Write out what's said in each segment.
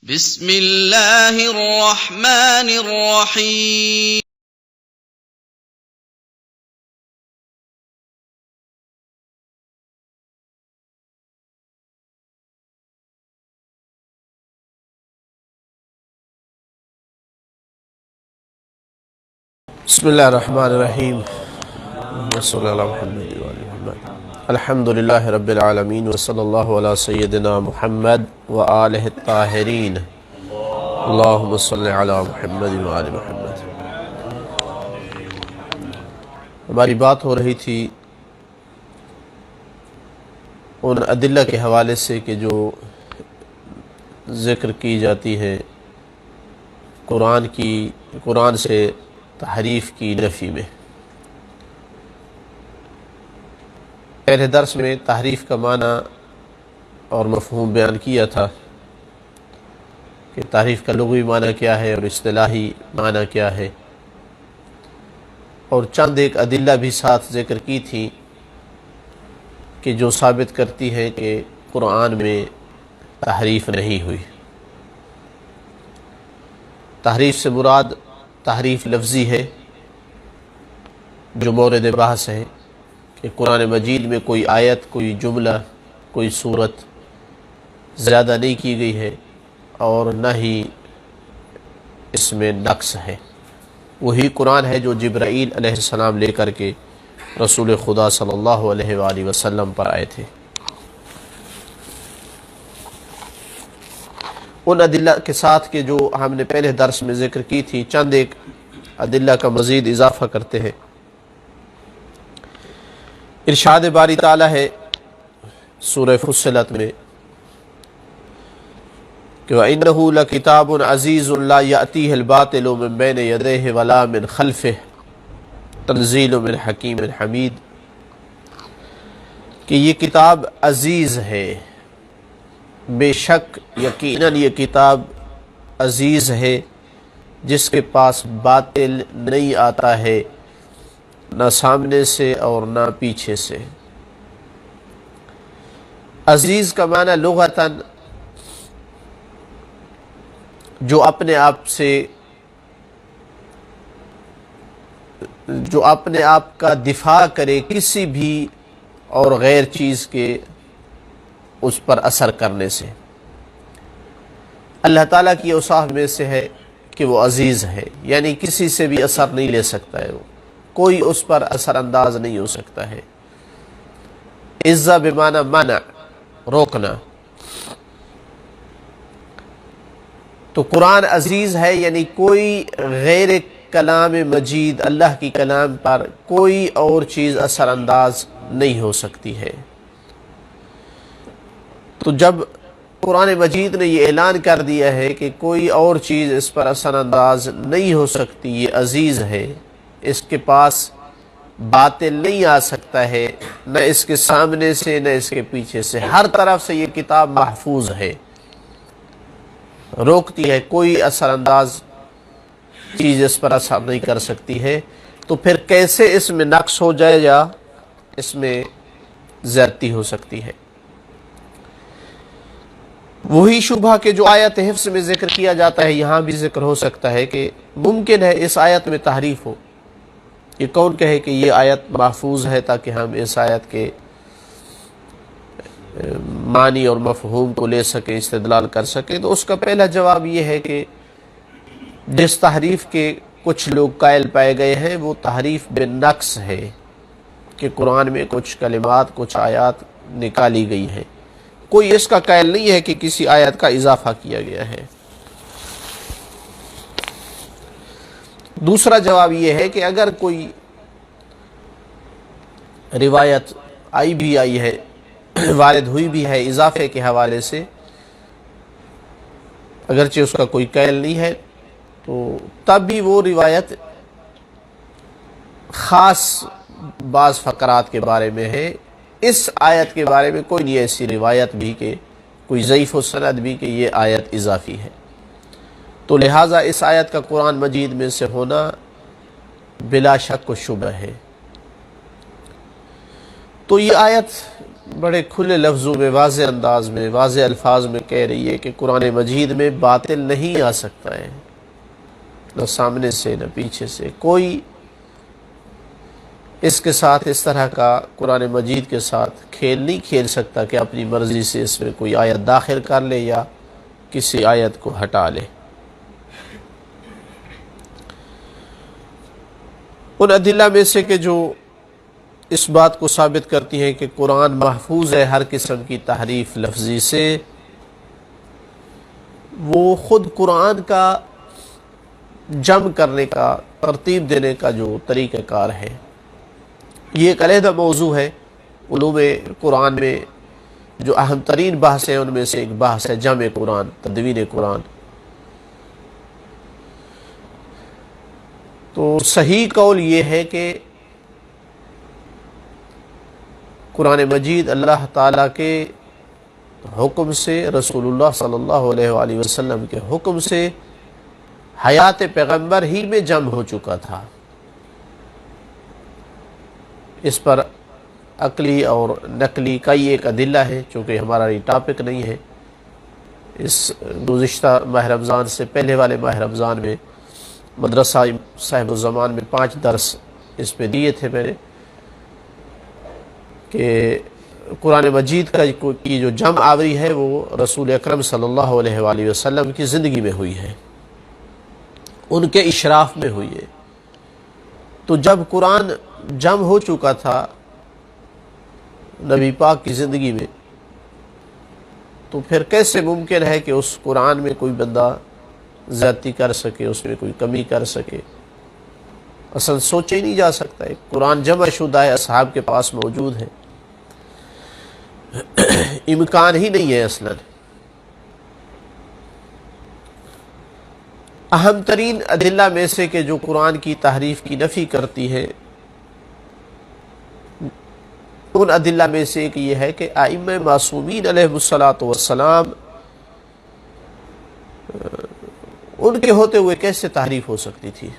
بسم اللہ الرحمن الرحیم بسم اللہ الرحمن الرحیم صلی اللہ علیہ وسلم الحمدللہ رب العالمین وصلی اللہ علی سیدنا محمد وآلہ الطاہرین اللہم صلی علی محمد وآل محمد۔ ہماری بات ہو رہی تھی ان ادلہ کے حوالے سے کہ جو ذکر کی جاتی ہے قرآن سے تحریف کی نفی میں۔ پہلے درس میں تحریف کا معنی اور مفہوم بیان کیا تھا کہ تحریف کا لغوی معنی کیا ہے اور اصطلاحی معنی کیا ہے، اور چند ایک ادلہ بھی ساتھ ذکر کی تھی کہ جو ثابت کرتی ہے کہ قرآن میں تحریف نہیں ہوئی۔ تحریف سے مراد تحریف لفظی ہے جو مورد بحث ہے کہ قرآن مجید میں کوئی آیت، کوئی جملہ، کوئی صورت زیادہ نہیں کی گئی ہے اور نہ ہی اس میں نقص ہے۔ وہی قرآن ہے جو جبرائیل علیہ السلام لے کر کے رسول خدا صلی اللہ علیہ وآلہ وسلم پر آئے تھے۔ ان ادلہ کے ساتھ کہ جو ہم نے پہلے درس میں ذکر کی تھی، چند ایک ادلہ کا مزید اضافہ کرتے ہیں۔ ارشاد باری تعالیٰ ہے سورہ فصلت میں کہ وَإِنَّهُ لَكِتَابٌ عَزِيزٌ لَا يَأْتِيهِ الْبَاطِلُ مِن بَيْنِ يَدَيْهِ وَلَا مِنْ خَلْفِهِ تَنزِيلٌ مِنْ حَكِيمٍ حَمِيدٍ، کہ یہ کتاب عزیز ہے، بے شک یقیناً یہ کتاب عزیز ہے جس کے پاس باطل نہیں آتا ہے، نہ سامنے سے اور نہ پیچھے سے۔ عزیز کا معنی لغتاً جو اپنے آپ کا دفاع کرے کسی بھی اور غیر چیز کے اس پر اثر کرنے سے۔ اللہ تعالیٰ کی اوصاف میں سے ہے کہ وہ عزیز ہے، یعنی کسی سے بھی اثر نہیں لے سکتا ہے، وہ کوئی اس پر اثر انداز نہیں ہو سکتا ہے۔ عزہ بمعنی منع، روکنا۔ تو قرآن عزیز ہے، یعنی کوئی غیر کلام مجید اللہ کی کلام پر کوئی اور چیز اثر انداز نہیں ہو سکتی ہے۔ تو جب قرآن مجید نے یہ اعلان کر دیا ہے کہ کوئی اور چیز اس پر اثر انداز نہیں ہو سکتی، یہ عزیز ہے، اس کے پاس باطل نہیں آ سکتا ہے، نہ اس کے سامنے سے نہ اس کے پیچھے سے، ہر طرف سے یہ کتاب محفوظ ہے، روکتی ہے، کوئی اثر انداز چیز اس پر اثر نہیں کر سکتی ہے۔ تو پھر کیسے اس میں نقص ہو جائے یا اس میں زیادتی ہو سکتی ہے؟ وہی شبہ کہ جو آیت حفظ میں ذکر کیا جاتا ہے یہاں بھی ذکر ہو سکتا ہے کہ ممکن ہے اس آیت میں تحریف ہو۔ یہ کون کہے کہ یہ آیت محفوظ ہے تاکہ ہم اس آیت کے معنی اور مفہوم کو لے سکیں، استدلال کر سکیں؟ تو اس کا پہلا جواب یہ ہے کہ جس تحریف کے کچھ لوگ قائل پائے گئے ہیں وہ تحریف بالنقص ہے، کہ قرآن میں کچھ کلمات، کچھ آیات نکالی گئی ہیں۔ کوئی اس کا قائل نہیں ہے کہ کسی آیت کا اضافہ کیا گیا ہے۔ دوسرا جواب یہ ہے کہ اگر کوئی روایت آئی ہے، وارد ہوئی بھی ہے اضافے کے حوالے سے، اگرچہ اس کا کوئی قائل نہیں ہے، تو تب بھی وہ روایت خاص بعض فقرات کے بارے میں ہے۔ اس آیت کے بارے میں کوئی نہیں ایسی روایت بھی کہ کوئی ضعیف السند بھی کہ یہ آیت اضافی ہے۔ تو لہٰذا اس آیت کا قرآن مجید میں سے ہونا بلا شک و شبہ ہے۔ تو یہ آیت بڑے کھلے لفظوں میں، واضح انداز میں، واضح الفاظ میں کہہ رہی ہے کہ قرآن مجید میں باطل نہیں آ سکتا ہے، نہ سامنے سے نہ پیچھے سے۔ کوئی اس کے ساتھ اس طرح کا قرآن مجید کے ساتھ کھیل نہیں کھیل سکتا کہ اپنی مرضی سے اس میں کوئی آیت داخل کر لے یا کسی آیت کو ہٹا لے۔ ان ادلہ میں سے کہ جو اس بات کو ثابت کرتی ہیں کہ قرآن محفوظ ہے ہر قسم کی تحریف لفظی سے، وہ خود قرآن کا جمع کرنے کا، ترتیب دینے کا جو طریقہ کار ہے، یہ ایک علیحدہ موضوع ہے۔ علوم قرآن میں جو اہم ترین بحث ہیں ان میں سے ایک بحث ہے جمع قرآن، تدوین قرآن۔ تو صحیح قول یہ ہے کہ قرآن مجید اللہ تعالیٰ کے حکم سے، رسول اللہ صلی اللہ علیہ وآلہ وسلم کے حکم سے حیات پیغمبر ہی میں جمع ہو چکا تھا۔ اس پر عقلی اور نقلی کئی ایک ادلہ ہے، چونکہ ہمارا یہ ٹاپک نہیں ہے۔ اس گزشتہ ماہ رمضان سے پہلے والے ماہ رمضان میں مدرسہ صاحب الزمان میں 5 درس اس پہ دیے تھے میں نے، کہ قرآن مجید کی جو جمع آوری ہے وہ رسول اکرم صلی اللہ علیہ وآلہ وسلم کی زندگی میں ہوئی ہے، ان کے اشراف میں ہوئی ہے۔ تو جب قرآن جمع ہو چکا تھا نبی پاک کی زندگی میں، تو پھر کیسے ممکن ہے کہ اس قرآن میں کوئی بندہ زیادتی کر سکے، اس میں کوئی کمی کر سکے؟ اصل سوچے ہی نہیں جا سکتا ہے۔ قرآن جمع شدہ ہے، اصحاب کے پاس موجود ہے، امکان ہی نہیں ہے اصلاً۔ اہم ترین ادلہ میں سے کہ جو قرآن کی تحریف کی نفی کرتی ہے، ان ادلہ میں سے ایک یہ ہے کہ ائمہ معصومین علیہ الصلاۃ والسلام ان کے ہوتے ہوئے کیسے تحریف ہو سکتی تھی؟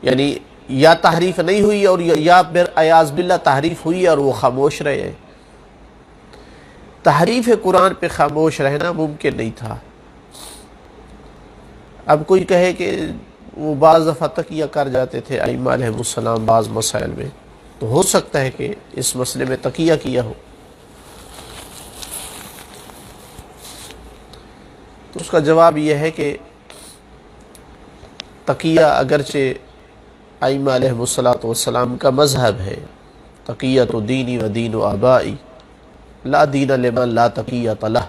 یعنی یا تحریف نہیں ہوئی اور یا پھر اعاذ باللہ تحریف ہوئی اور وہ خاموش رہے ہیں۔ تحریف قرآن پہ خاموش رہنا ممکن نہیں تھا۔ اب کوئی کہے کہ وہ بعض دفعہ تقیہ کر جاتے تھے ائمہ علیہ السلام بعض مسائل میں، تو ہو سکتا ہے کہ اس مسئلے میں تقیہ کیا ہو، تو اس کا جواب یہ ہے کہ تقیہ اگرچہ ائمہ علیہ السلام کا مذہب ہے، تقیۃ دینی و دین و آبائی لا دین لمن لا تقیۃ لہ،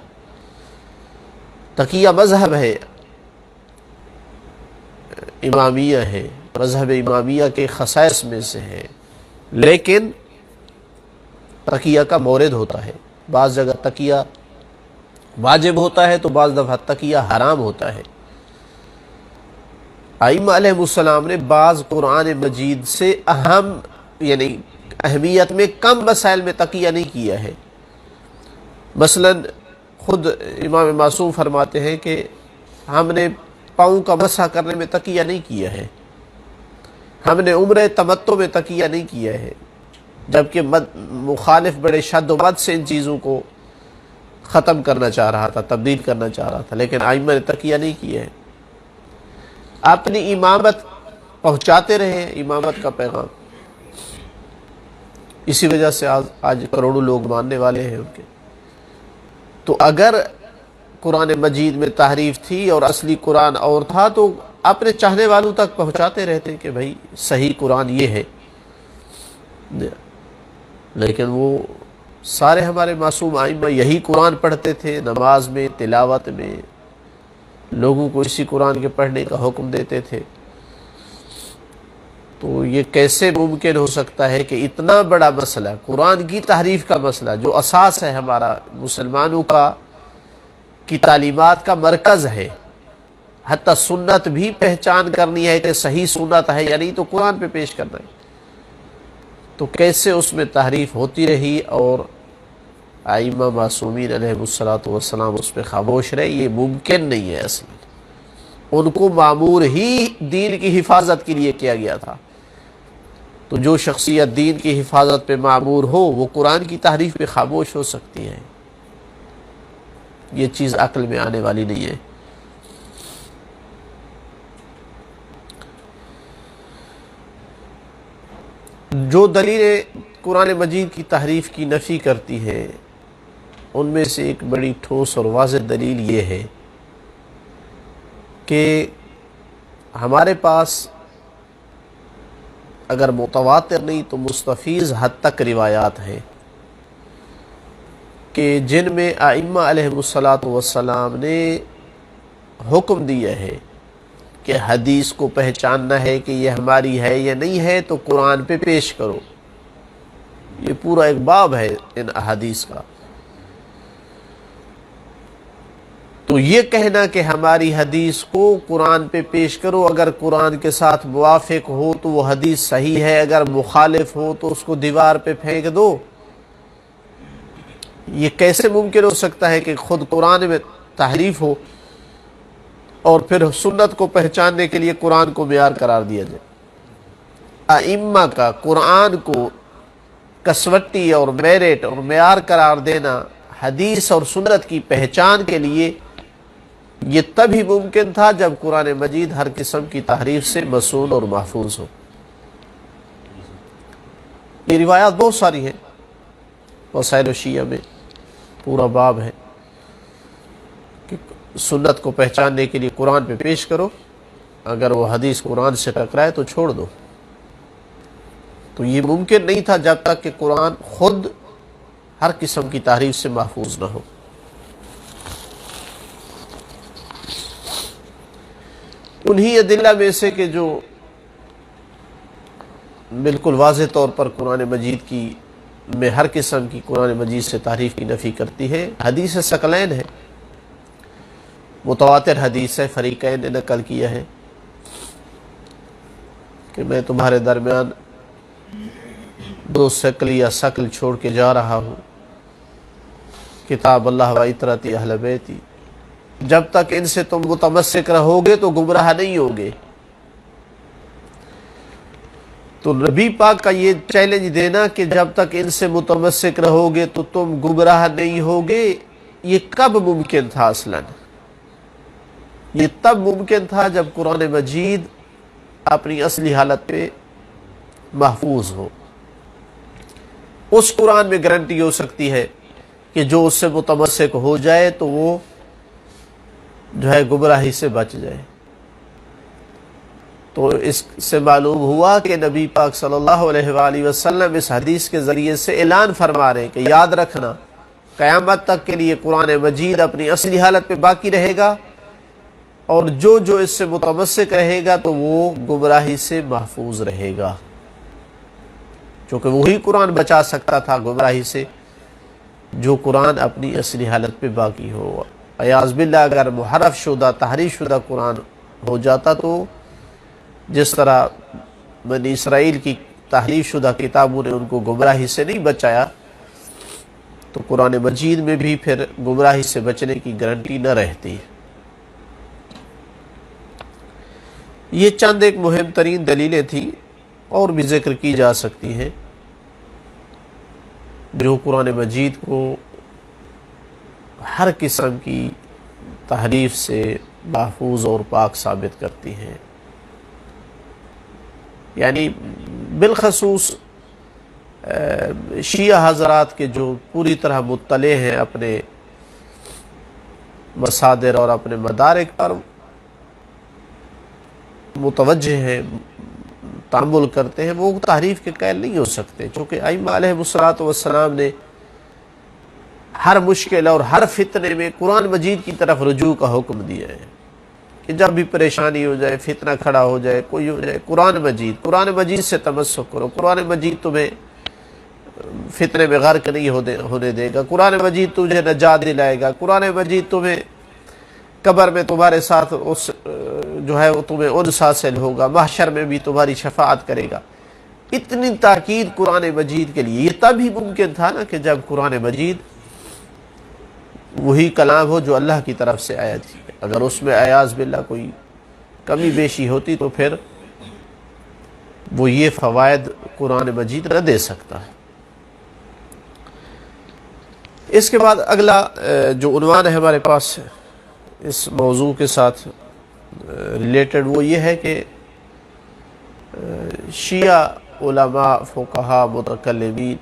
تقیہ مذہب ہے، امامیہ ہے، مذہب امامیہ کے خصائص میں سے ہے، لیکن تقیہ کا مورد ہوتا ہے۔ بعض جگہ تقیہ واجب ہوتا ہے تو بعض دفعہ تقیہ حرام ہوتا ہے۔ ائمہ علیہ السلام نے بعض قرآن مجید سے اہم یعنی اہمیت میں کم مسائل میں تقیہ نہیں کیا ہے۔ مثلا خود امام معصوم فرماتے ہیں کہ ہم نے پاؤں کا مسح کرنے میں تقیہ نہیں کیا ہے، ہم نے عمرہ تمتع میں تقیہ نہیں کیا ہے، جبکہ مخالف بڑے شد و مد سے ان چیزوں کو ختم کرنا چاہ رہا تھا، تبدیل کرنا چاہ رہا تھا، لیکن ائمہ نے تقیہ نہیں کیا ہے۔ اپنی امامت پہنچاتے رہے، امامت کا پیغام، اسی وجہ سے آج کروڑوں لوگ ماننے والے ہیں ان کے۔ تو اگر قرآن مجید میں تحریف تھی اور اصلی قرآن اور تھا تو اپنے چاہنے والوں تک پہنچاتے رہتے کہ بھائی صحیح قرآن یہ ہے، لیکن وہ سارے ہمارے معصوم ائمہ یہی قرآن پڑھتے تھے، نماز میں، تلاوت میں لوگوں کو اسی قرآن کے پڑھنے کا حکم دیتے تھے۔ تو یہ کیسے ممکن ہو سکتا ہے کہ اتنا بڑا مسئلہ، قرآن کی تحریف کا مسئلہ جو اساس ہے ہمارا مسلمانوں کی تعلیمات کا مرکز ہے، حتیٰ سنت بھی پہچان کرنی ہے کہ صحیح سنت ہے یا نہیں تو قرآن پہ پیش کرنا ہے، تو کیسے اس میں تحریف ہوتی رہی اور ائمہ معصومین علیہ السلام اس پہ خاموش رہے؟ یہ ممکن نہیں ہے۔ اصلا ان کو مامور ہی دین کی حفاظت کے لیے کیا گیا تھا، تو جو شخصیت دین کی حفاظت پہ معمور ہو وہ قرآن کی تحریف پہ خاموش ہو سکتی ہے، یہ چیز عقل میں آنے والی نہیں ہے۔ جو دلیلیں قرآن مجید کی تحریف کی نفی کرتی ہیں ان میں سے ایک بڑی ٹھوس اور واضح دلیل یہ ہے کہ ہمارے پاس اگر متواتر نہیں تو مستفیض حد تک روایات ہیں کہ جن میں ائمہ علیہم الصلاۃ والسلام نے حکم دیا ہے کہ حدیث کو پہچاننا ہے کہ یہ ہماری ہے یا نہیں ہے تو قرآن پہ پیش کرو۔ یہ پورا ایک باب ہے ان احادیث کا۔ تو یہ کہنا کہ ہماری حدیث کو قرآن پہ پیش کرو، اگر قرآن کے ساتھ موافق ہو تو وہ حدیث صحیح ہے، اگر مخالف ہو تو اس کو دیوار پہ پھینک دو، یہ کیسے ممکن ہو سکتا ہے کہ خود قرآن میں تحریف ہو اور پھر سنت کو پہچاننے کے لیے قرآن کو معیار قرار دیا جائے؟ ائمہ کا قرآن کو کسوٹی اور میرٹ اور معیار قرار دینا حدیث اور سنت کی پہچان کے لیے یہ تب ہی ممکن تھا جب قرآن مجید ہر قسم کی تحریف سے مصون اور محفوظ ہو۔ یہ روایات بہت ساری ہیں، وسائل الشیعہ میں پورا باب ہے کہ سنت کو پہچاننے کے لیے قرآن پہ پیش کرو، اگر وہ حدیث قرآن سے ٹکرائے تو چھوڑ دو۔ تو یہ ممکن نہیں تھا جب تک کہ قرآن خود ہر قسم کی تحریف سے محفوظ نہ ہو۔ انہی ادلہ میں سے کہ جو بالکل واضح طور پر قرآن مجید کی میں ہر قسم کی قرآن مجید سے تحریف کی نفی کرتی ہے، حدیث ثقلین ہے، متواتر حدیث ہے، فریقین نے نقل کیا ہے کہ میں تمہارے درمیان دو ثقل یا ثقل چھوڑ کے جا رہا ہوں، کتاب اللہ و عطرتی اہل بیتی، جب تک ان سے تم متمسک رہو گے تو گمراہ نہیں ہوگے۔ تو نبی پاک کا یہ چیلنج دینا کہ جب تک ان سے متمسک رہو گے تو تم گمراہ نہیں ہوگے، یہ کب ممکن تھا؟ اصلاً یہ تب ممکن تھا جب قرآن مجید اپنی اصلی حالت پہ محفوظ ہو۔ اس قرآن میں گارنٹی ہو سکتی ہے کہ جو اس سے متمسک ہو جائے تو وہ جو ہے گمراہی سے بچ جائے۔ تو اس سے معلوم ہوا کہ نبی پاک صلی اللہ علیہ وآلہ وسلم اس حدیث کے ذریعے سے اعلان فرما رہے ہیں کہ یاد رکھنا قیامت تک کے لیے قرآن مجید اپنی اصلی حالت پہ باقی رہے گا، اور جو اس سے متمسک رہے گا تو وہ گمراہی سے محفوظ رہے گا، چونکہ وہی قرآن بچا سکتا تھا گمراہی سے جو قرآن اپنی اصلی حالت پہ باقی ہو۔ عیاذ باللہ اگر محرف شدہ تحریف شدہ قرآن ہو جاتا تو جس طرح بنی اسرائیل کی تحریف شدہ کتابوں نے ان کو گمراہی سے نہیں بچایا، تو قرآن مجید میں بھی پھر گمراہی سے بچنے کی گارنٹی نہ رہتی۔ یہ چند ایک مہم ترین دلیلیں تھیں، اور بھی ذکر کی جا سکتی ہیں جو قرآن مجید کو ہر قسم کی تحریف سے محفوظ اور پاک ثابت کرتی ہیں۔ یعنی بالخصوص شیعہ حضرات کے جو پوری طرح مطلع ہیں، اپنے مصادر اور اپنے مدارک پر متوجہ ہیں، تعامل کرتے ہیں، وہ تحریف کے قائل نہیں ہو سکتے، چونکہ ائمہ علیہ الصلوۃ والسلام نے ہر مشکل اور ہر فتنے میں قرآن مجید کی طرف رجوع کا حکم دیا ہے کہ جب بھی پریشانی ہو جائے، فتنہ کھڑا ہو جائے، کوئی ہو جائے، قرآن مجید سے تمسک کرو، قرآن مجید تمہیں فتنے میں غرق نہیں ہونے دے گا، قرآن مجید تجھے نجات دلائے گا، قرآن مجید تمہیں قبر میں تمہارے ساتھ اس جو ہے وہ تمہیں انس حاصل ہوگا، محشر میں بھی تمہاری شفاعت کرے گا۔ اتنی تاکید قرآن مجید کے لیے، یہ تب ہی ممکن تھا نا کہ جب قرآن مجید وہی کلام ہو جو اللہ کی طرف سے آیا تھی۔ اگر اس میں اعاذ باللہ کوئی کمی بیشی ہوتی تو پھر وہ یہ فوائد قرآن مجید نہ دے سکتا ہے۔ اس کے بعد اگلا جو عنوان ہے ہمارے پاس اس موضوع کے ساتھ ریلیٹڈ، وہ یہ ہے کہ شیعہ علماء، فقہاء، متکلمین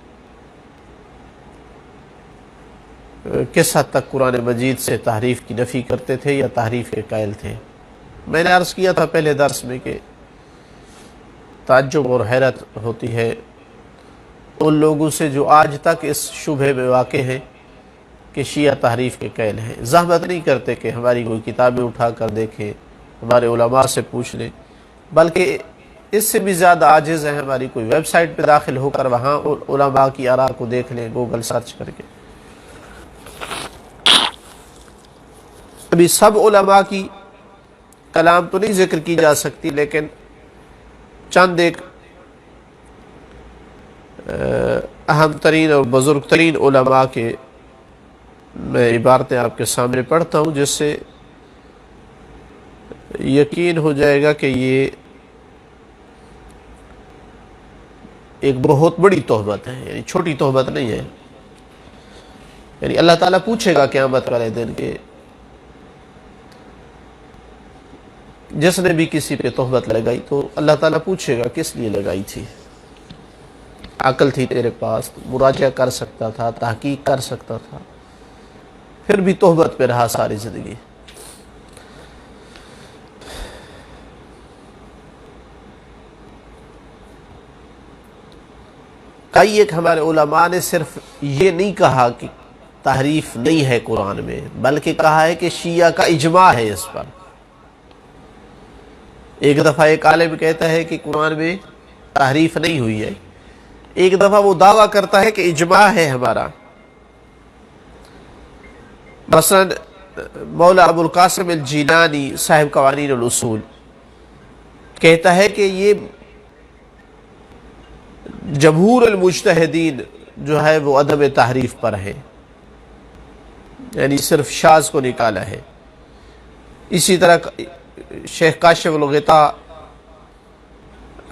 کس حد تک قرآن مجید سے تحریف کی نفی کرتے تھے یا تحریف کے قائل تھے۔ میں نے عرض کیا تھا پہلے درس میں کہ تعجب اور حیرت ہوتی ہے ان لوگوں سے جو آج تک اس شبہے میں واقع ہیں کہ شیعہ تحریف کے قائل ہیں۔ زحمت نہیں کرتے کہ ہماری کوئی کتابیں اٹھا کر دیکھیں، ہمارے علماء سے پوچھ لیں، بلکہ اس سے بھی زیادہ عاجز ہیں ہماری کوئی ویب سائٹ پہ داخل ہو کر وہاں علماء کی آراء کو دیکھ لیں، گوگل سرچ کر کے۔ ابھی سب علماء کی کلام تو نہیں ذکر کی جا سکتی، لیکن چند ایک اہم ترین اور بزرگ ترین علماء کے میں عبارتیں آپ کے سامنے پڑھتا ہوں، جس سے یقین ہو جائے گا کہ یہ ایک بہت بڑی تہمت ہے، یعنی چھوٹی تہمت نہیں ہے۔ یعنی اللہ تعالیٰ پوچھے گا قیامت والے دن کہ جس نے بھی کسی پہ تہمت لگائی تو اللہ تعالیٰ پوچھے گا کس لیے لگائی تھی؟ عقل تھی تیرے پاس، مراجعہ کر سکتا تھا، تحقیق کر سکتا تھا، پھر بھی تہمت پہ رہا ساری زندگی۔ کئی ایک ہمارے علماء نے صرف یہ نہیں کہا کہ تحریف نہیں ہے قرآن میں، بلکہ کہا ہے کہ شیعہ کا اجماع ہے اس پر۔ ایک دفعہ ایک عالم کہتا ہے کہ قرآن میں تحریف نہیں ہوئی ہے، ایک دفعہ وہ دعویٰ کرتا ہے کہ اجماع ہے ہمارا۔ مثلا مولا ابو القاسم الجیلانی صاحب قوانین الاصول کہتا ہے کہ یہ جمہور المجتہدین جو ہے وہ عدم تحریف پر ہے، یعنی صرف شاذ کو نکالا ہے۔ اسی طرح شیخ کاشف الغطاء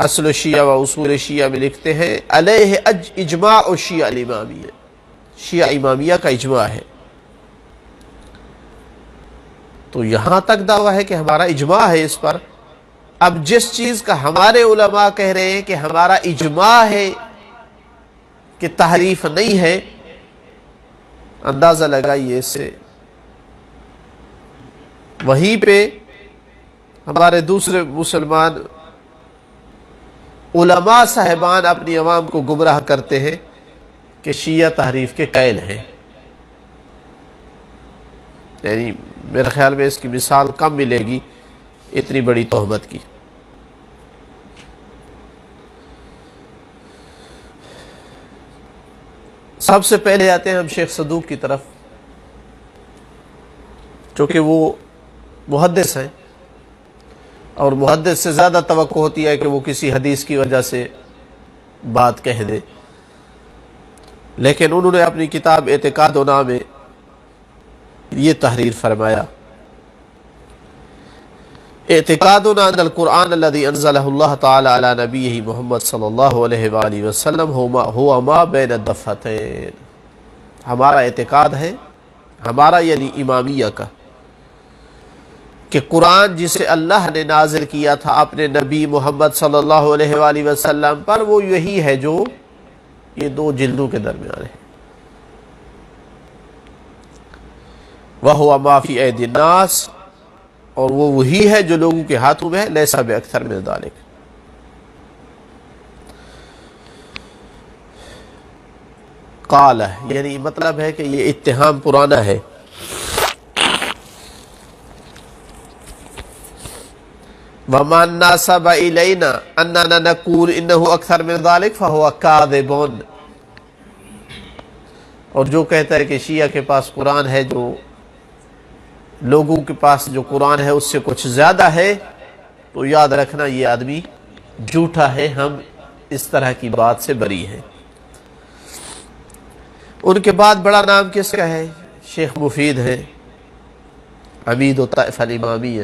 اصل الشیعہ و اصول شیعہ میں لکھتے ہیں علیہ اجماع الشیعہ الامامیہ، شیعہ امامیہ کا اجماع ہے۔ تو یہاں تک دعویٰ ہے کہ ہمارا اجماع ہے اس پر۔ اب جس چیز کا ہمارے علماء کہہ رہے ہیں کہ ہمارا اجماع ہے کہ تحریف نہیں ہے، اندازہ لگائیے اس سے۔ وہیں پہ ہمارے دوسرے مسلمان علماء صاحبان اپنی عوام کو گمراہ کرتے ہیں کہ شیعہ تحریف کے قائل ہیں۔ یعنی میرے خیال میں اس کی مثال کم ملے گی اتنی بڑی تہمت کی۔ سب سے پہلے آتے ہیں ہم شیخ صدوق کی طرف، چونکہ وہ محدث ہیں اور محدث سے زیادہ توقع ہوتی ہے کہ وہ کسی حدیث کی وجہ سے بات کہہ دے، لیکن انہوں نے اپنی کتاب اعتقادنا میں یہ تحریر فرمایا: اعتقادنا ان القرآن الذي انزلہ اللہ تعالی علی نبیہ محمد صلی اللہ علیہ وآلہ وسلم ہوا ما بین الدفتین۔ ہمارا اعتقاد ہے، ہمارا یعنی امامیہ کا، کہ قرآن جسے اللہ نے نازل کیا تھا اپنے نبی محمد صلی اللہ علیہ وآلہ وسلم پر، وہ یہی ہے جو یہ دو جلدوں کے درمیان ہے۔ وَهُوَ مَا فِي أَيْدِي النَّاسِ، اور وہ وہی ہے جو لوگوں کے ہاتھوں میں ہے، لَيْسَ بِأَكْثَرَ مِنْ ذَلِكَ۔ قال، یعنی مطلب ہے کہ یہ اتہام پرانا ہے۔ وَمَنْ نَسَبَ إِلَيْنَا أَنَّنَا نَقُولُ إِنَّهُ أَكْثَرُ مِنْ ذَلِكَ فَهُوَ كَاذِبٌ، اور جو کہتا ہے کہ شیعہ کے پاس قرآن ہے، جو لوگوں کے پاس جو قرآن ہے اس سے کچھ زیادہ ہے، تو یاد رکھنا یہ آدمی جھوٹا ہے، ہم اس طرح کی بات سے بری ہیں۔ ان کے بعد بڑا نام کس کا ہے؟ شیخ مفید ہے، عمید الطائفہ الامامیہ۔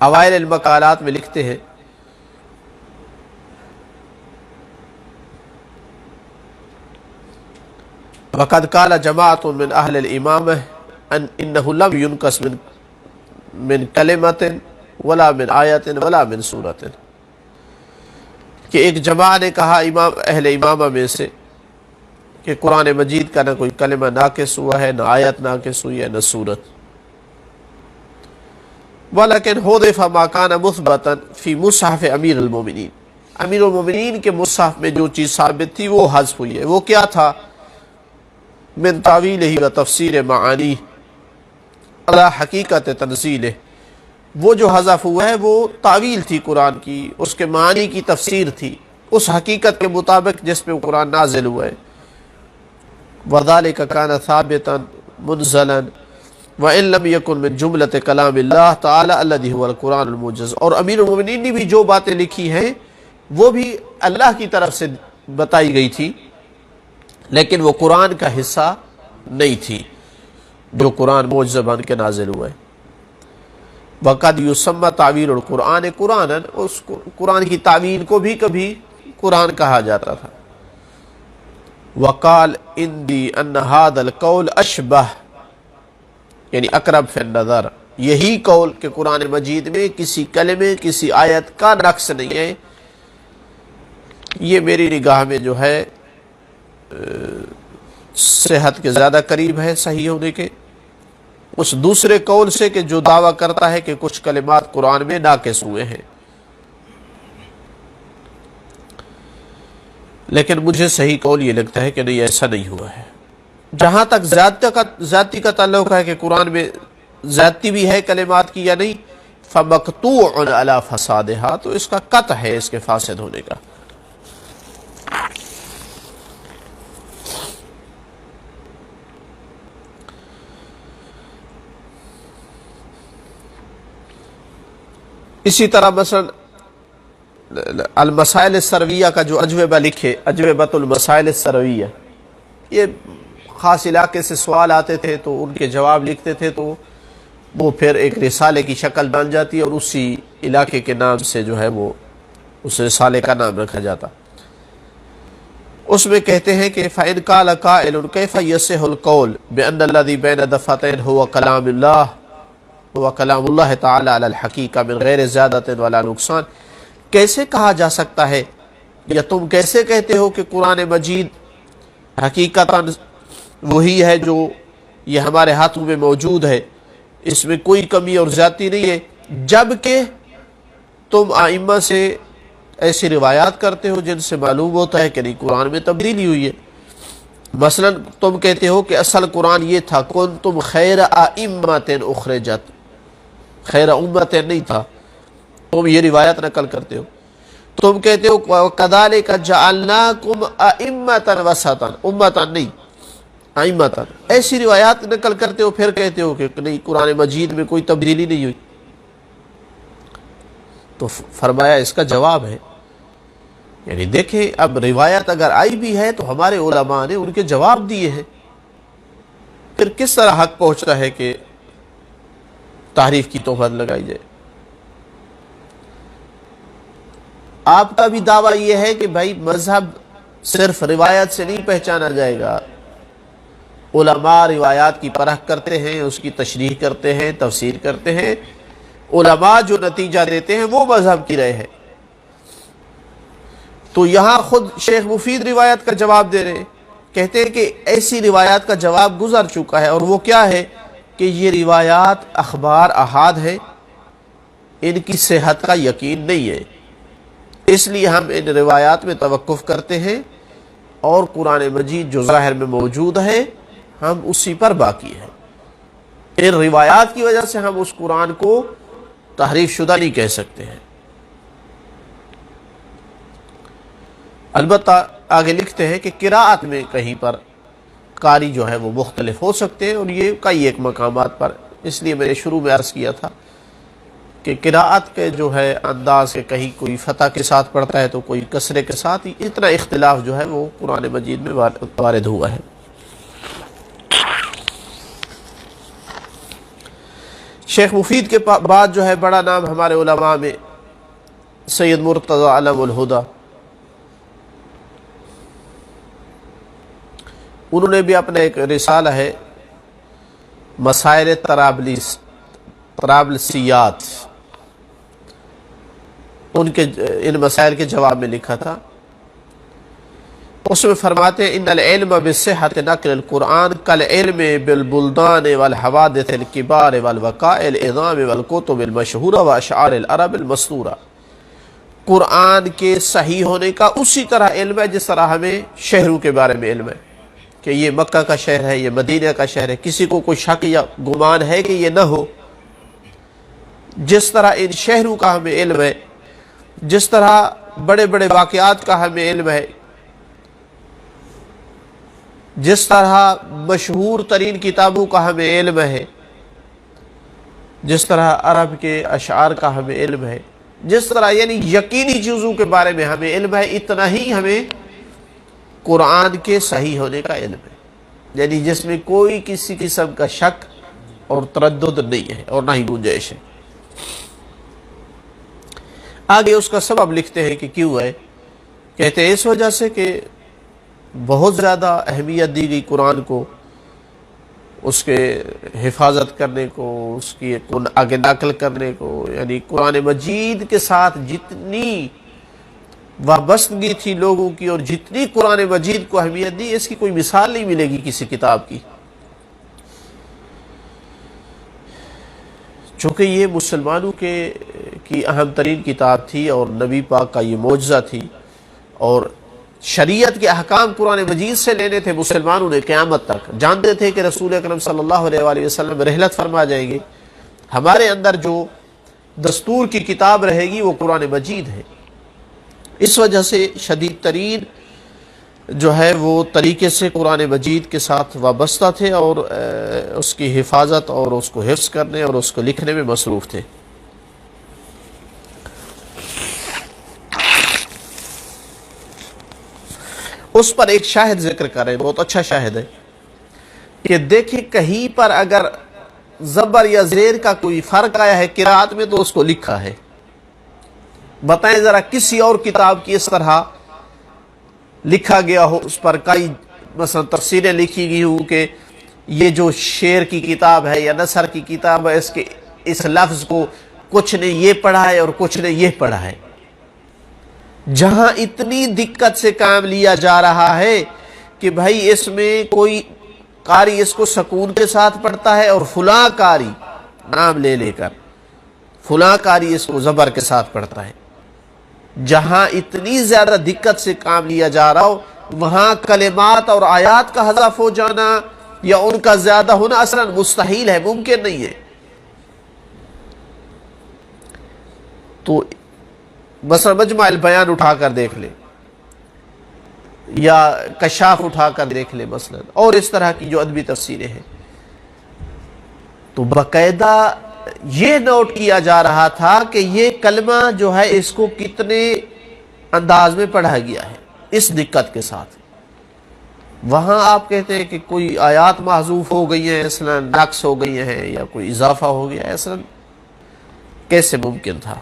اوائل المقالات میں لکھتے ہیں وقد قال جماعت من اہل الامامہ انه لم ينقص من کلمۃ ولا من آیت ولا من سورۃ، کہ ایک جماعت نے کہا اہل امامہ میں سے کہ قرآن مجید کا نہ کوئی کلمہ ناقص ہوا ہے، نہ آیت ناقص ہوئی ہے، نہ سورت. ولیکن حذف ما کان مثبتا فی مصحف امیر المومنین، امیر المومنین کے مصحف میں جو چیز ثابت تھی وہ حذف ہوئی ہے. وہ کیا تھا؟ من تعویلہ و تفسیر معانی علی حقیقت تنزیلہ، وہ جو حذف ہوا ہے وہ تعویل تھی قرآن کی، اس کے معنی کی تفسیر تھی اس حقیقت کے مطابق جس پہ قرآن نازل ہوا ہے. وذالک کان ثابتا منزلا وان لم یکن من جملۃ کلام اللہ تعالی الذی هو القرآن المعجز. اور امیر المومنین نے بھی جو باتیں لکھی ہیں وہ بھی اللہ کی طرف سے بتائی گئی تھی، لیکن وہ قرآن کا حصہ نہیں تھی جو قرآن معجزہ بن کے نازل ہوا ہے. وقد یسمى تعویل القرآن قرآنا، اس قرآن کی تعویل کو بھی کبھی قرآن کہا جاتا تھا. وقال اندی ان هذا القول اشبہ، یعنی اقرب فی النظر، یہی قول کہ قرآن مجید میں کسی کلمے کسی آیت کا نقص نہیں ہے، یہ میری نگاہ میں جو ہے صحت کے زیادہ قریب ہے صحیح ہونے کے، اس دوسرے قول سے کہ جو دعویٰ کرتا ہے کہ کچھ کلمات قرآن میں ناقص ہوئے ہیں. لیکن مجھے صحیح قول یہ لگتا ہے کہ نہیں، ایسا نہیں ہوا ہے. جہاں تک ذاتی کا تعلق ہے کہ قرآن میں ذاتی بھی ہے کلمات کی یا نہیں، فمقطوع علی فسادہا، تو اس کا قطع ہے اس کے فاسد ہونے کا. اسی طرح مثلا المسائل السرویہ کا جو اجوبہ لکھے، اجوبۃ المسائل السرویہ، یہ خاص علاقے سے سوال آتے تھے تو ان کے جواب لکھتے تھے، تو وہ پھر ایک رسالے کی شکل بن جاتی اور اسی علاقے کے نام سے جو ہے وہ اس رسالے کا نام رکھا جاتا. اس میں کہتے ہیں کہ فَإِنْ قَالَ قَائِلٌ كَيْفَ يَصِحُ الْقَوْلُ بِأَنَّ الَّذِي بَيْنَ دَفَّتَيْنِ هُوَ كَلَامُ اللَّهِ وَكَلَامُ اللَّهِ تَعَالَى عَلَى الْحَقِيقَةِ مِنْ غَيْرِ زِيَادَةٍ وَلَا نُقْصَانٍ. کیسے کہا جا سکتا ہے، یا تم کیسے کہتے ہو کہ قرآن مجید حقیقتاً وہی ہے جو یہ ہمارے ہاتھوں میں موجود ہے، اس میں کوئی کمی اور زیادتی نہیں ہے، جبکہ تم ائمہ سے ایسی روایات کرتے ہو جن سے معلوم ہوتا ہے کہ نہیں قرآن میں تبدیلی ہوئی ہے. مثلا تم کہتے ہو کہ اصل قرآن یہ تھا کنتم خیر ائمۃ اخرجت، خیر امت نہیں تھا، تم یہ روایت نقل کرتے ہو. تم کہتے ہو کذالک جعلناکم ائمۃ وسطا، امتا نہیں ائمۃ، ایسی روایات نقل کرتے ہو، پھر کہتے ہو کہ نہیں قرآن مجید میں کوئی تبدیلی نہیں ہوئی. تو فرمایا اس کا جواب ہے، یعنی دیکھیں اب روایت اگر آئی بھی ہے تو ہمارے علماء نے ان کے جواب دیے ہیں، پھر کس طرح حق پہنچتا ہے کہ تحریف کی تہمت لگائی جائے. آپ کا بھی دعویٰ یہ ہے کہ بھائی مذہب صرف روایت سے نہیں پہچانا جائے گا، علماء روایات کی پرکھ کرتے ہیں، اس کی تشریح کرتے ہیں، تفسیر کرتے ہیں، علماء جو نتیجہ دیتے ہیں وہ مذہب کی رائے ہے. تو یہاں خود شیخ مفید روایت کا جواب دے رہے ہیں، کہتے ہیں کہ ایسی روایات کا جواب گزر چکا ہے، اور وہ کیا ہے کہ یہ روایات اخبار احاد ہے، ان کی صحت کا یقین نہیں ہے، اس لیے ہم ان روایات میں توقف کرتے ہیں، اور قرآن مجید جو ظاہر میں موجود ہے ہم اسی پر باقی ہیں. ان روایات کی وجہ سے ہم اس قرآن کو تحریف شدہ نہیں کہہ سکتے ہیں. البتہ آگے لکھتے ہیں کہ قراءت میں کہیں پر قاری جو ہے وہ مختلف ہو سکتے ہیں، اور یہ کئی ایک مقامات پر، اس لیے میں نے شروع میں عرض کیا تھا کہ قراءت کے جو ہے انداز کے کہیں کوئی فتح کے ساتھ پڑھتا ہے تو کوئی کسرے کے ساتھ، اتنا اختلاف جو ہے وہ قرآن مجید میں وارد ہوا ہے. شیخ مفید کے بعد جو ہے بڑا نام ہمارے علماء میں سید مرتضی علم الہدا، انہوں نے بھی اپنا ایک رسالہ ہے مسائل طرابلسیات، ان مسائل کے جواب میں لکھا تھا. اس میں فرماتے ہیں ان العلم بصحت نقل القرآن کالعلم بالبلدان والحوادث الکبار والوقائع العظام والکتب المشہورہ واشعار العرب المستورہ. قرآن کے صحیح ہونے کا اسی طرح علم ہے جس طرح ہمیں شہروں کے بارے میں علم ہے کہ یہ مکہ کا شہر ہے، یہ مدینہ کا شہر ہے. کسی کو کوئی شک یا گمان ہے کہ یہ نہ ہو، جس طرح ان شہروں کا ہمیں علم ہے، جس طرح بڑے بڑے واقعات کا ہمیں علم ہے، جس طرح مشہور ترین کتابوں کا ہمیں علم ہے، جس طرح عرب کے اشعار کا ہمیں علم ہے، جس طرح یعنی یقینی چیزوں کے بارے میں ہمیں علم ہے، اتنا ہی ہمیں قرآن کے صحیح ہونے کا علم ہے، یعنی جس میں کوئی کسی قسم کا شک اور تردد نہیں ہے اور نہ ہی گنجائش ہے. آگے اس کا سبب لکھتے ہیں کہ کیوں ہے. کہتے ہیں اس وجہ سے کہ بہت زیادہ اہمیت دی گئی قرآن کو، اس کے حفاظت کرنے کو، اس کی آگے نقل کرنے کو. یعنی قرآن مجید کے ساتھ جتنی وابستگی تھی لوگوں کی اور جتنی قرآن مجید کو اہمیت دی، اس کی کوئی مثال نہیں ملے گی کسی کتاب کی. چونکہ یہ مسلمانوں کی اہم ترین کتاب تھی اور نبی پاک کا یہ معجزہ تھی، اور شریعت کے احکام قرآن مجید سے لینے تھے مسلمانوں نے قیامت تک. جانتے تھے کہ رسول اکرم صلی اللہ علیہ وآلہ وسلم رحلت فرما جائیں گے، ہمارے اندر جو دستور کی کتاب رہے گی وہ قرآن مجید ہے. اس وجہ سے شدید ترین جو ہے وہ طریقے سے قرآن مجید کے ساتھ وابستہ تھے اور اس کی حفاظت اور اس کو حفظ کرنے اور اس کو لکھنے میں مصروف تھے. اس پر ایک شاہد ذکر کریں، بہت اچھا شاہد ہے کہ دیکھیں کہیں پر اگر زبر یا زیر کا کوئی فرق آیا ہے قرات میں تو اس کو لکھا ہے. بتائیں ذرا کسی اور کتاب کی اس طرح لکھا گیا ہو، اس پر کئی مثلا تفسیریں لکھی گئی ہوں کہ یہ جو شعر کی کتاب ہے یا نثر کی کتاب ہے، اس لفظ کو کچھ نے یہ پڑھا ہے اور کچھ نے یہ پڑھا ہے. جہاں اتنی دقت سے کام لیا جا رہا ہے کہ بھائی اس میں کوئی قاری اس کو سکون کے ساتھ پڑھتا ہے اور فلاں قاری نام لے لے کر فلاں قاری اس کو زبر کے ساتھ پڑھتا ہے. جہاں اتنی زیادہ دقت سے کام لیا جا رہا ہو وہاں کلمات اور آیات کا حذف ہو جانا یا ان کا زیادہ ہونا اصلا مستحیل ہے، ممکن نہیں ہے. تو مثلا مجمع البیان اٹھا کر دیکھ لیں یا کشاف اٹھا کر دیکھ لیں مثلا، اور اس طرح کی جو ادبی تفسیریں ہیں، تو باقاعدہ یہ نوٹ کیا جا رہا تھا کہ یہ کلمہ جو ہے اس کو کتنے انداز میں پڑھا گیا ہے اس دقت کے ساتھ. وہاں آپ کہتے ہیں کہ کوئی آیات محذوف ہو گئی ہیں، اصلا نقص ہو گئی ہیں یا کوئی اضافہ ہو گیا ہے، اصلا کیسے ممکن تھا؟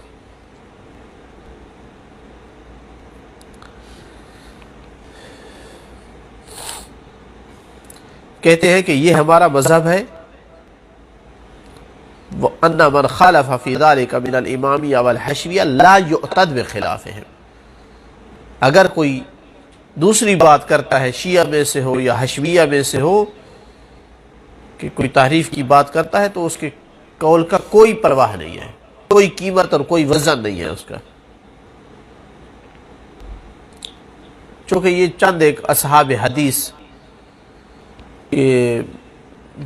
کہتے ہیں کہ یہ ہمارا مذہب ہے، وَأَنَّ مَنْ خَالَفَ فِي ذَلِكَ مِنَ الْإِمَامِيَّةِ وَالْحَشْوِيَّةِ لَا يُعْتَدْ بِخِلَافِهِمْ. اگر کوئی دوسری بات کرتا ہے شیعہ میں سے ہو یا حشویہ میں سے ہو کہ کوئی تحریف کی بات کرتا ہے تو اس کے قول کا کوئی پرواہ نہیں ہے، کوئی قیمت اور کوئی وزن نہیں ہے اس کا. چونکہ یہ چند ایک اصحاب حدیث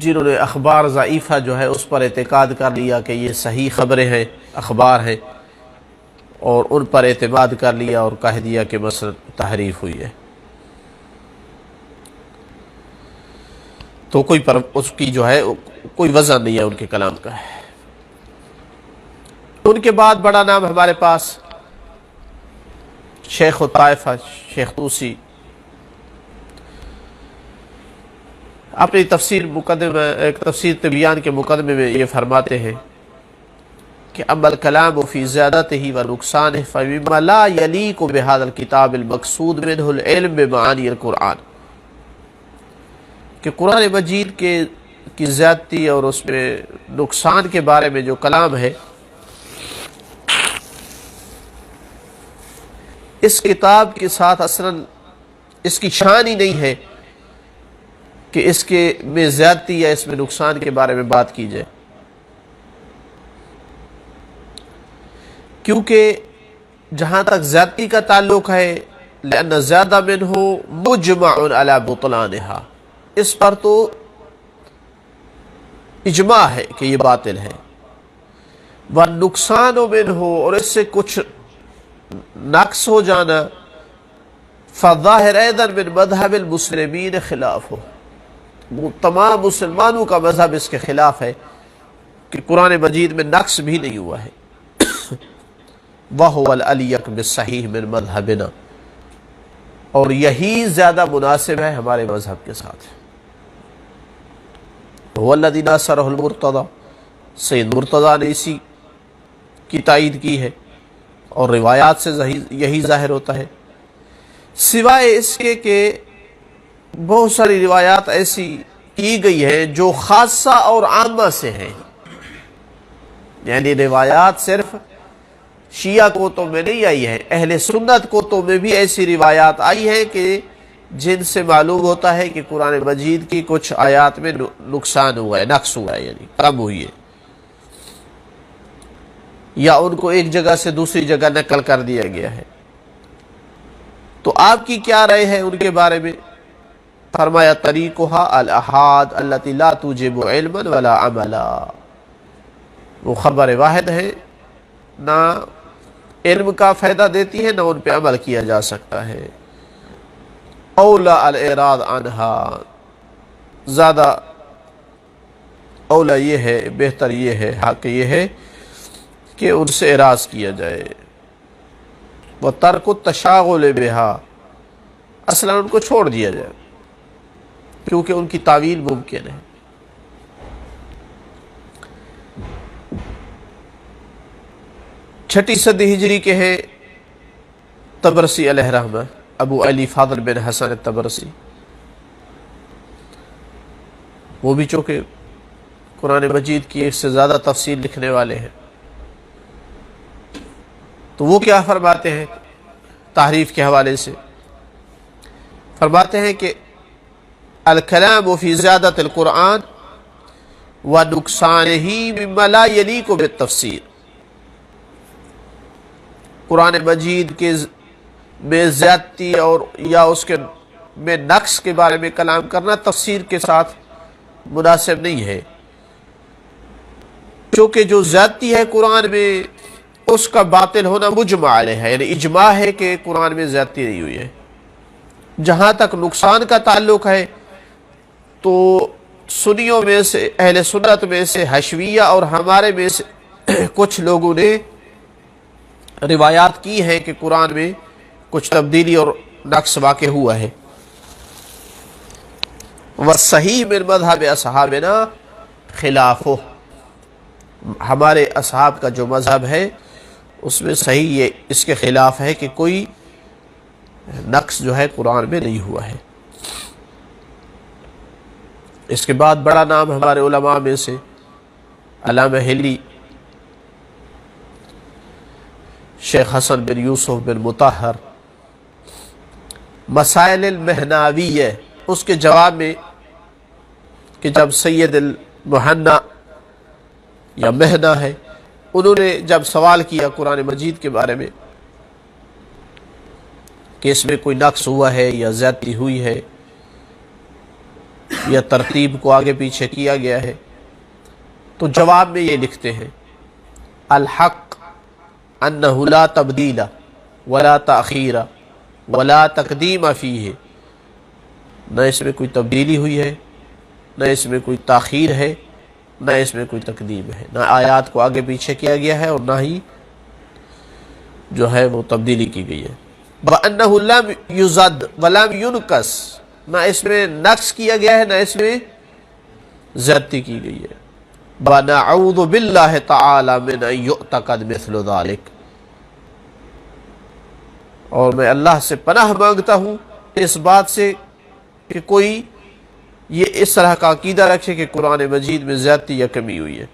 جنہوں نے اخبار ضعیفہ جو ہے اس پر اعتقاد کر لیا کہ یہ صحیح خبریں ہیں، اخبار ہیں، اور ان پر اعتماد کر لیا اور کہہ دیا کہ مثلا تحریف ہوئی ہے، تو اس کی جو ہے کوئی وزن نہیں ہے ان کے کلام کا. ان کے بعد بڑا نام ہمارے پاس شیخ الطائفہ شیخ طوسی اپنی تفسیر تبیان کے مقدمے میں یہ فرماتے ہیں کہ اما الکلام فی زیادتہ و نقصانہ فمما لا یلیق بہذا الکتاب المقصود منہ العلم بمعانی القرآن، کہ قرآن مجید کی زیادتی اور اس میں نقصان کے بارے میں جو کلام ہے، اس کتاب کے ساتھ اصلاً اس کی شان ہی نہیں ہے کہ اس کے میں زیادتی یا اس میں نقصان کے بارے میں بات کی جائے، کیونکہ جہاں تک زیادتی کا تعلق ہے لأن زیادہ منہ مجمع علی بطلانہا، اس پر تو اجماع ہے کہ یہ باطل ہے، والنقصان منہ، اور اس سے کچھ نقص ہو جانا، فالظاہر ایضا من مذہب المسلمین خلاف ہو، تمام مسلمانوں کا مذہب اس کے خلاف ہے کہ قرآن مجید میں نقص بھی نہیں ہوا ہے، وَهُوَ الْأَلْيَقُ بِالصَّحِيحِ مِنْ مَذْهَبِنَا، اور یہی زیادہ مناسب ہے ہمارے مذہب کے ساتھ۔ هُوَ الَّذِي نَاصَرَهُ الْمُرْتَضَى، سید مرتضیٰ نے اسی کی تائید کی ہے، اور روایات سے یہی ظاہر ہوتا ہے، سوائے اس کے کہ بہت ساری روایات ایسی کی گئی ہیں جو خاصہ اور عامہ سے ہیں، یعنی روایات صرف شیعہ کتب میں نہیں آئی ہے، اہل سنت کتب میں بھی ایسی روایات آئی ہیں کہ جن سے معلوم ہوتا ہے کہ قرآن مجید کی کچھ آیات میں نقصان ہوا ہے، نقص ہوا ہے، یعنی کم ہوئی ہے، یا ان کو ایک جگہ سے دوسری جگہ نقل کر دیا گیا ہے۔ تو آپ کی کیا رائے ہے ان کے بارے میں؟ فرمایا طریقها الاحاد التي لا توجب علما ولا عملا، وہ خبر واحد ہے، نہ علم کا فائدہ دیتی ہے نہ ان پہ عمل کیا جا سکتا ہے۔ اولا الاعراض عنہا، زیادہ اولا یہ ہے، بہتر یہ ہے، حق یہ ہے کہ ان سے اعراض کیا جائے، وَتَرْكُ التَّشَاغُلِ بِهَا، اصلا ان کو چھوڑ دیا جائے کیونکہ ان کی تعویل ممکن ہے۔ چھٹی صدی ہجری کے ہیں طبرسی علیہ رحمہ، ابو علی فاضل بن حسن الطبرسی، وہ بھی چونکہ قرآن مجید کی ایک سے زیادہ تفسیر لکھنے والے ہیں، تو وہ کیا فرماتے ہیں تحریف کے حوالے سے؟ فرماتے ہیں کہ الکلام فی زیادت القرآن و نقصانہ مما لا یلیق بالتفسیر، قرآن مجید کے میں زیادتی اور یا اس کے میں نقص کے بارے میں کلام کرنا تفسیر کے ساتھ مناسب نہیں ہے، چونکہ جو زیادتی ہے قرآن میں اس کا باطل ہونا مجمع علیہ ہے، یعنی اجماع ہے کہ قرآن میں زیادتی نہیں ہوئی ہے۔ جہاں تک نقصان کا تعلق ہے تو سنیوں میں سے، اہل سنت میں سے، حشویہ اور ہمارے میں سے کچھ لوگوں نے روایات کی ہیں کہ قرآن میں کچھ تبدیلی اور نقص واقع ہوا ہے۔ وَالصَّحِيحُ مِنْ مَذْهَبِ أَصْحَابِنَا خِلَافُهُ، ہمارے اصحاب کا جو مذہب ہے اس میں صحیح یہ اس کے خلاف ہے کہ کوئی نقص جو ہے قرآن میں نہیں ہوا ہے۔ اس کے بعد بڑا نام ہمارے علماء میں سے علامہ ہلی، شیخ حسن بن یوسف بن مطہر، مسائل المہناویہ، اس کے جواب میں کہ جب سید المہنا یا مہنا ہے، انہوں نے جب سوال کیا قرآن مجید کے بارے میں کہ اس میں کوئی نقص ہوا ہے یا زیادتی ہوئی ہے یا ترتیب کو آگے پیچھے کیا گیا ہے، تو جواب میں یہ لکھتے ہیں الحق انہ لا تبدیل ولا تاخیر ولا تقدیم فیہ، نہ اس میں کوئی تبدیلی ہوئی ہے، نہ اس میں کوئی تاخیر ہے، نہ اس میں کوئی تقدیم ہے، نہ آیات کو آگے پیچھے کیا گیا ہے اور نہ ہی جو ہے وہ تبدیلی کی گئی ہے۔ وَأَنَّهُ لَمْ يُزَدْ وَلَمْ يُنْقَصْ، نہ اس میں نقص کیا گیا ہے نہ اس میں زیادتی کی گئی ہے۔ وَنَعُوذُ بِاللَّهِ تَعَالَى مِنْ أَنْ يُؤْتَقَدْ مِثْلُ ذَلِكَ، اور میں اللہ سے پناہ مانگتا ہوں اس بات سے کہ کوئی یہ اس طرح کا عقیدہ رکھے کہ قرآن مجید میں زیادتی یا کمی ہوئی ہے۔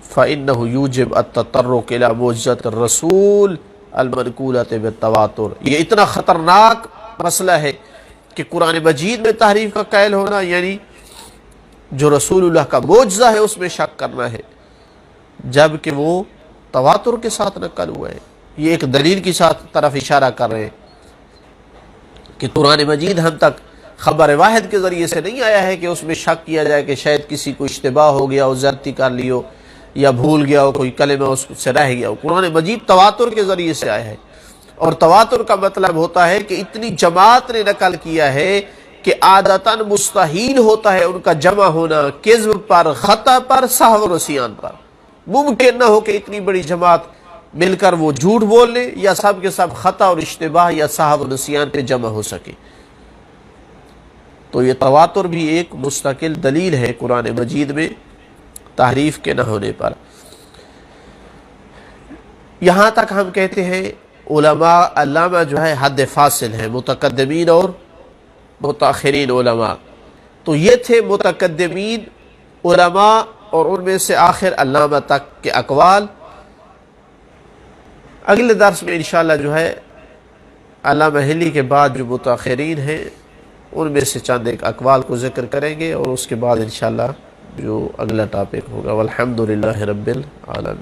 فَإِنَّهُ يُوجِبُ التَّطَرُّقَ إِلَى مُعْجِزَةِ الرَّسُولِ الْمَنْقُولَةِ بِالتَّوَاتُرِ، یہ اتنا خطرناک مسئلہ ہے کہ قرآن مجید میں تحریف کا قائل ہونا، یعنی جو رسول اللہ کا معجزہ ہے اس میں شک کرنا ہے، جبکہ وہ تواتر کے ساتھ نقل ہوا ہے۔ یہ ایک دلیل کی طرف اشارہ کر رہے ہیں کہ قرآن مجید ہم تک خبر واحد کے ذریعے سے نہیں آیا ہے کہ اس میں شک کیا جائے کہ شاید کسی کو اشتباہ ہو گیا ہو، زیادتی کر لی ہو، یا بھول گیا ہو، کوئی کلمہ اس سے رہ گیا ہو۔ قرآن مجید تواتر کے ذریعے سے آیا ہے، اور تواتر کا مطلب ہوتا ہے کہ اتنی جماعت نے نقل کیا ہے کہ عادتاً مستحیل ہوتا ہے ان کا جمع ہونا کذب پر، خطا پر، سہو و نسیان پر۔ ممکن نہ ہو کہ اتنی بڑی جماعت مل کر وہ جھوٹ بول لے یا سب کے سب خطا اور اشتباہ یا سہو و نسیان پہ جمع ہو سکے۔ تو یہ تواتر بھی ایک مستقل دلیل ہے قرآن مجید میں تحریف کے نہ ہونے پر۔ یہاں تک ہم کہتے ہیں علماء علامہ جو ہے حد فاصل ہیں، متقدمین اور متاخرین علماء۔ تو یہ تھے متقدمین علماء اور ان میں سے آخر علامہ تک کے اقوال۔ اگلے درس میں انشاءاللہ جو ہے علامہ حلی کے بعد جو متاخرین ہیں ان میں سے چند ایک اقوال کو ذکر کریں گے، اور اس کے بعد انشاءاللہ جو اگلا ٹاپک ہوگا۔ والحمدللہ رب العالمین۔